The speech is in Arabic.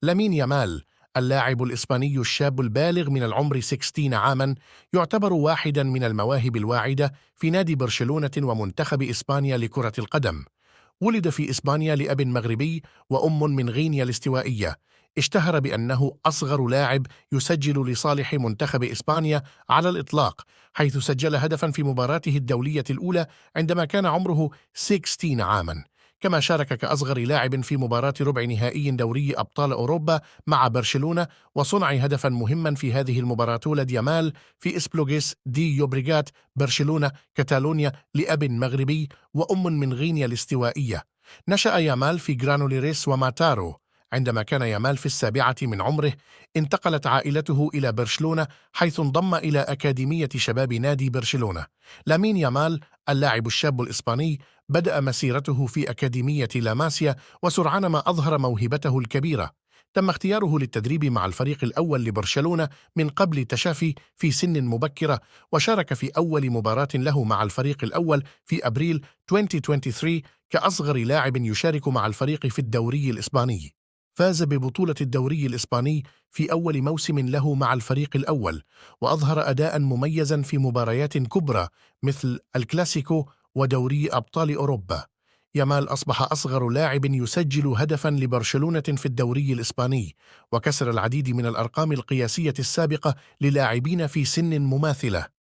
لامين يامال، اللاعب الإسباني الشاب البالغ من العمر 16 عاماً، يعتبر واحداً من المواهب الواعدة في نادي برشلونة ومنتخب إسبانيا لكرة القدم. ولد في إسبانيا لأب مغربي وأم من غينيا الاستوائية. اشتهر بأنه أصغر لاعب يسجل لصالح منتخب إسبانيا على الإطلاق، حيث سجل هدفاً في مباراته الدولية الأولى عندما كان عمره 16 عاماً. كما شارك كأصغر لاعب في مباراة ربع نهائي دوري أبطال أوروبا مع برشلونة، وصنع هدفاً مهماً في هذه المباراة ولد يامال في إسبلوغيس دي يوبريغات، برشلونة، كتالونيا، لأب مغربي وأم من غينيا الاستوائية. نشأ يامال في غرانوليريس وماتارو. عندما كان يامال في 7 من عمره، انتقلت عائلته إلى برشلونة، حيث انضم إلى أكاديمية شباب نادي برشلونة. لامين يامال، اللاعب الشاب الإسباني، بدأ مسيرته في أكاديمية لاماسيا، وسرعان ما أظهر موهبته الكبيرة. تم اختياره للتدريب مع الفريق الأول لبرشلونة من قبل تشافي في سن مبكرة، وشارك في أول مباراة له مع الفريق الأول في أبريل 2023 كأصغر لاعب يشارك مع الفريق في الدوري الإسباني. فاز ببطولة الدوري الإسباني في أول موسم له مع الفريق الأول، وأظهر أداء مميزا في مباريات كبرى مثل الكلاسيكو ودوري أبطال أوروبا. يامال أصبح أصغر لاعب يسجل هدفا لبرشلونة في الدوري الإسباني، وكسر العديد من الأرقام القياسية السابقة للاعبين في سن مماثلة.